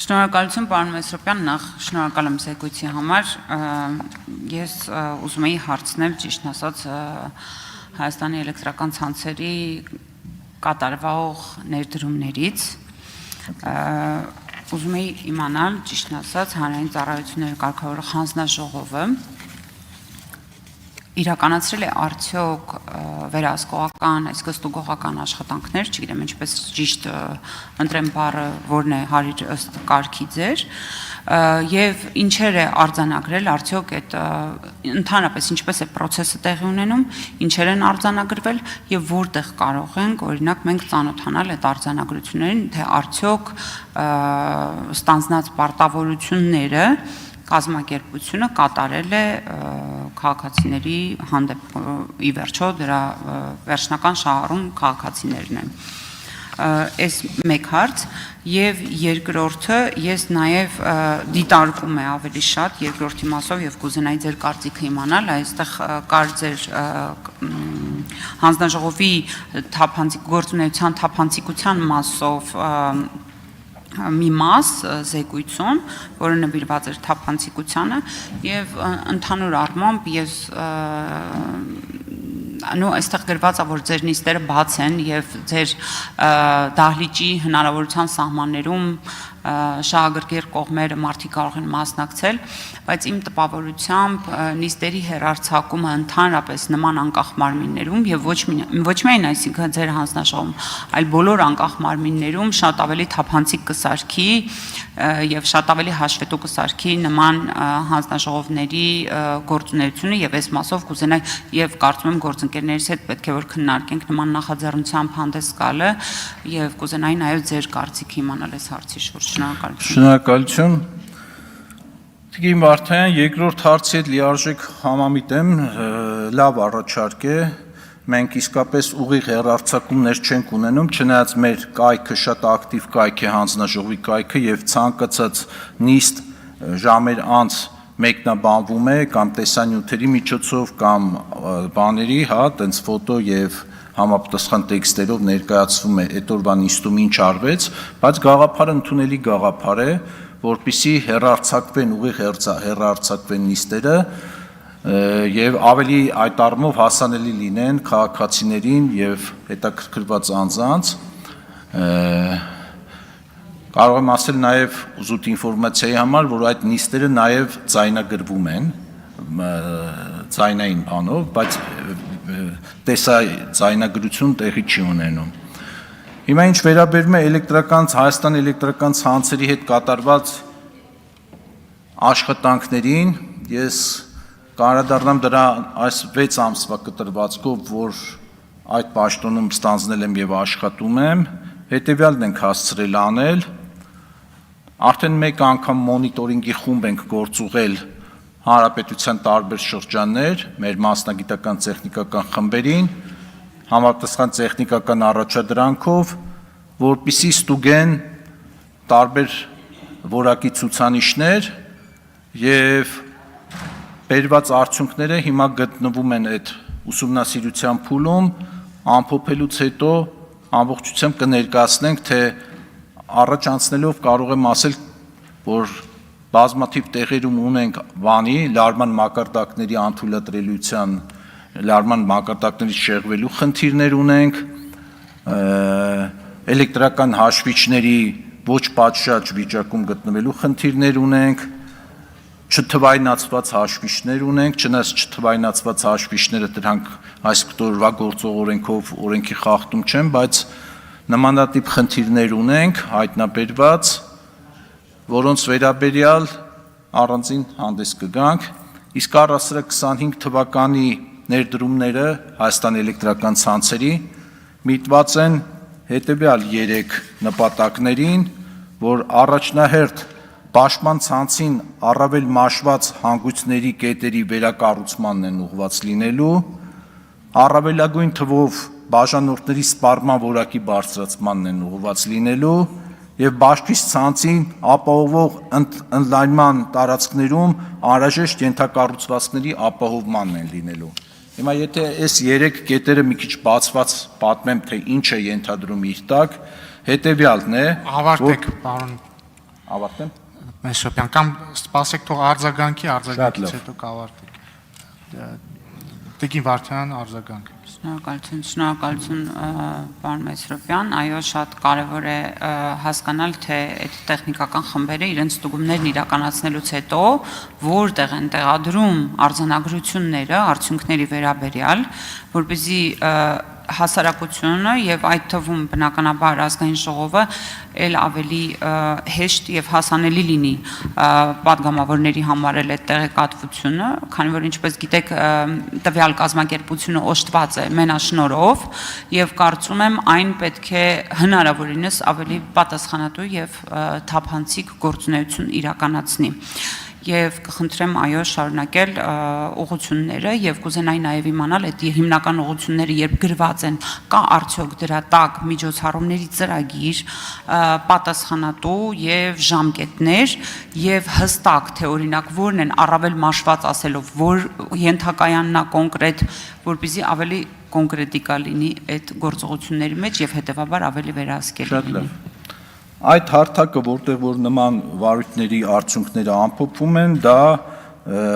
Շնորհակալություն պարոն Մեսրոպյան, նախ շնորհակալ եմ զեկույցի համար, ես ուզում էի հարցնել ճիշտ ասած Հայաստանի էլեկտրական ցանցերի կատարվող ներդրումներից, ուզում էի իմանալ ճիշտ ասած հանրային ծառայությունների կարգավորող հանձնաժողովը իրականացրել է արդյոք վերահսկողական, այսինքն ստուգողական աշխատանքներ, չգիտեմ ինչպես ճիշտ ընտրեմ բառը, որն է հարիր ըստ կարգի ձեր, եւ ինչեր է արձանագրել, արդյոք այդ ընդհանրապես ինչպես է process-ը տեղի ունենում, ինչեր են արձանագրվել եւ որտեղ կարող ենք, օրինակ, մենք ծանոթանալ այդ արձանագրություններին, թե արդյոք ստանձնած պարտավորությունները կազմակերպությունը կատարել է քաղաքացիների հանդեպ ի վերջո դրա վերջնական շահառուն քաղաքացիներն են։ Այս մեկ հարց եւ երկրորդը ես նաեւ դիտարկում եմ ավելի շատ երկրորդի մասով եւ կուզենայի ձեր կարծիքը իմանալ, այստեղ կար ձեր հանձնաժողովի գործունեության թափանցիկության մասով մի մաս զեկույցում, որը նվիրված էր թափանցիկությանը եւ ընդհանուր առմամբ ես այստեղ գրված է, որ ձեր նիստերը բաց են եւ ձեր դահլիճի հնարավորության սահմաններում շահագրգիռ կողմերը մարդիկ կարող են մասնակցել, բայց իմ տպավորությամբ նիստերի հեռարձակումը ընդհանրապես նման անկախ մարմիններում եւ ոչ միայն այսինքն ձեր հանձնաժողովում, այլ բոլոր անկախ մարմիններում շատ ավելի թափանցիկ կսարքի եւ շատ ավելի հաշվետու կսարքի նման հանձնաժողովների գործունեությունը եւ այս մասով կուզենայի եւ կարծում եմ գործընկերներից հետ պետք է որ քննարկենք նման նախաձեռնությամբ հանդես գալը եւ կուզենայի նաեւ ձեր կարծիքը իմանալ այս հարցի շուրջ։ Շնորհակալություն։ Տիկին Վարդանյան, երկրորդ հարցի հետ լիարժեք համամիտ եմ, լավ առաջարկ է, մենք իսկապես ուղիղ հեռարձակումներ չենք ունենում, չնայած մեր կայքը շատ ակտիվ կայք է, հանձնաժողովի կայքը եւ ցանկացած նիստ ժամեր անց մեկնաբանվում է կամ տեսանյութերի միջոցով կամ բաների, տենց ֆոտո եւ համապատասխան տեքստերով ներկայացվում է այդ օրվա նիստում ինչ արվեց, բայց գաղափարը ընդունելի գաղափար է, որպեսզի հեռարձակվեն, ուղիղ հեռարձակվեն նիստերը եւ ավելի այդ առումով հասանելի լինեն քաղաքացիներին եւ հետաքրքրված անձանց։ Կարող եմ ասել նաեւ ուզուտ ինֆորմացիայի համար, որ այդ նիստերը նաեւ ձայնագրվում են ձայնային բանով, բայց տեսաձայնագրություն տեղի չի ունենում։ Հիմա ինչ վերաբերում է Հայաստանի էլեկտրական ցանցերի հետ կատարված աշխատանքներին, ես կանդրադառնամ դրա այս 6 ամսվա կտրվածքով, որ այդ պաշտոնում ստանձնել եմ եւ աշխատում եմ, հետեւյալն ենք հասցրել անել, արդեն մեկ անգամ մոնիտորինգի խումբ ենք գործուղել Հանրապետության տարբեր շրջաններ, մեր մասնագիտական տեխնիկական խմբերին, համապատասխան տեխնիկական առաջադրանքով, որպեսզի ստուգեն տարբեր որակի ցուցանիշներ եւ բերված արդյունքները հիմա գտնվում են այդ ուսումնասիրության փուլում, ամփոփելուց հետո ամբողջությամբ կներկայացնենք, թե առաջ անցնելով կարող եմ ասել, որ բազմաթիվ տեղերում ունենք բանի, լարման մակարդակների անթույլատրելիության, լարման մակարդակներից շեղվելու խնդիրներ ունենք, էլեկտրական հաշվիչների ոչ պատշաճ վիճակում գտնվելու խնդիրներ ունենք, չթվայնացված հաշվիչներ ունենք, չնայած չթվայնացված հաշվիչները դրանք այս օրվա գործող օրենքով օրենքի խախտում չեն, բայց նմանատիպ խնդիրներ ունենք հայտնաբերված, որոնց վերաբերյալ առանձին հանդես կգանք, իսկ առասարակ 25 թվականի ներդրումները Հայաստանի էլեկտրական ցանցերի միտված են հետևյալ 3 նպատակներին, որ առաջնահերթ Պաշտպան ցանցին առավել մաշված հանգույցների կետերի վերակառուցմանն են ուղղված լինելու, առավելագույն թվով բաժանորդների սպառման որակի բարձրացմանն են ուղղված լինելու եւ բաշխից ցանցին ապահովող ընդլայնման տարածքներում անհրաժեշտ ենթակառուցվածքների ապահովմանն են լինելու։ Հիմա եթե այս 3 կետերը մի քիչ բացված պատմեմ, թե ինչ է ենթադրում իր տակ, հետեւյալն է, Ավարտեք, պարոն Ավարտեմ։ Մեսրոպյան, կամ սպասեք թող արձագանքից հետո կավարտեք։ Տիկին Վարդյան արձագանք։ Շնորհակալություն, պարոն Մեսրոպյան, այո, շատ կարևոր է հասկանալ, թե այդ տեխնիկական խմբերը իրենց ստուգումներն իրականացնելուց հետո որտեղ են տեղադրում արձանագրությունները արդյունքների վերաբերյալ, որպեսզի հասարակությունը եւ այդ թվում բնականաբար ազգային ժողովը ել ավելի հեշտ եւ հասանելի լինի падգամավորների համար էլ այդ տեղեկատվությունը, քանի որ ինչպես գիտեք տվյալ կազմակերպությունը օժտված է մենաշնորհով եւ կարծում եմ այն պետք է հնարավորինս ավելի պատասխանատու եւ թափանցիկ գործունեություն իրականացնի։ Եվ կխնդրեմ այո շարունակել ուղղությունները եւ կուզենայի նաեւ իմանալ այդ հիմնական ուղղությունները երբ գրված են կա արդյոք դրա տակ միջոցառումների ծրագիր պատասխանատու եւ ժամկետներ եւ հստակ թե օրինակ որն են առավել մաշված ասելով որ ենթակայանն է կոնկրետ որպեսզի ավելի կոնկրետիկա լինի այդ գործողությունների մեջ եւ հետեւաբար ավելի վերահսկելի լինի։ Այդ հարթակը, որտեղ որ նման վարույթների արդյունքները ամփոփվում են, դա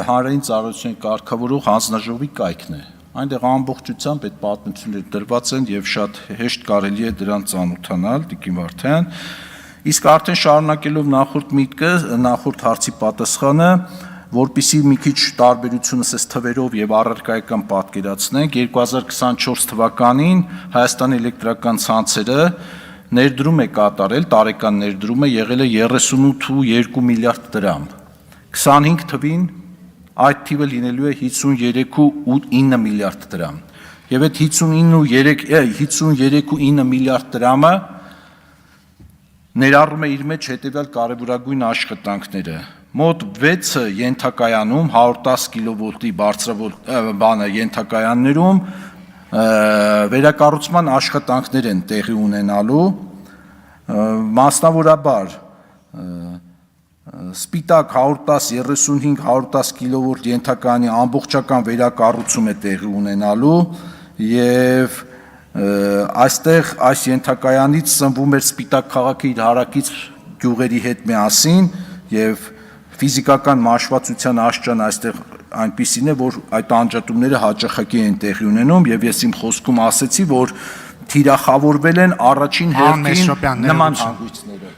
հանրային ծառայության կարգավորող հանձնաժողովի կայքն է։ Այնտեղ ամբողջությամբ այդ պատմությունները դրված են եւ շատ հեշտ կարելի է դրան ծանոթանալ, Տիկին Վարդյան։ Իսկ արդեն շարունակելով նախորդ միտքը, նախորդ հարցի պատասխանը, որպեսզի մի քիչ տարբերությունս այս թվերով եւ առարկայական պատկերացնենք, 2024 թվականին Հայաստանի էլեկտրական ցանցերը ներդրում է կատարել, տարեկան ներդրումը եղել է 38.2 միլիարդ դրամ։ 25 թվին այդ թիվը լինելու է 53.9 միլիարդ դրամ։ Եվ այդ 53.9 միլիարդ դրամը ներառում է իր մեջ հետևյալ կարևորագույն աշխատանքները։ Մոտ 6-ը ենթակայանում 110 կիլովոլտի բարձրավոլտ ենթակայաններում վերակառուցման աշխատանքներ են տեղի ունենալու, մասնավորաբար սպիտակ 110-35-110 կիլովոլտ ենթակայանի ամբողջական վերակառուցում է տեղի ունենալու եւ այստեղ այս ենթակայանից սնվում էր Սպիտակ քաղաքի իր հարակից գյուղերի հետ միասին եւ ֆիզիկական մաշվածության աշճան այստեղ այնպիսին է, որ այդ անջատումները հաճախակի են տեղի ունենում եւ ես իմ խոսքում ասեցի, որ թիրախավորվել են առաջին հերթին նման հանգույցները։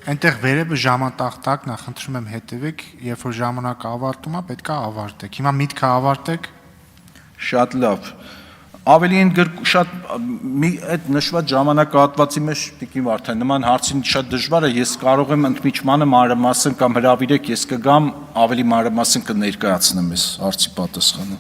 Այնտեղ վերևը ժամատախտակ, նախընտրում եմ հետևեք, երբ որ ժամանակը ավարտում է, պետք է ավարտեք։ Հիմա միտքը ավարտեք։ Շատ լավ։ Ավելի են շատ այդ նշված ժամանակահատվածի մեջ Տիկին Վարդյան նման հարցին շատ դժվար է, ես կարող եմ ընդմիջմանը մանրամասն կամ հրավիրեք, ես կգամ ավելի մանրամասն կներկայացնեմ այս հարցի պատասխանը։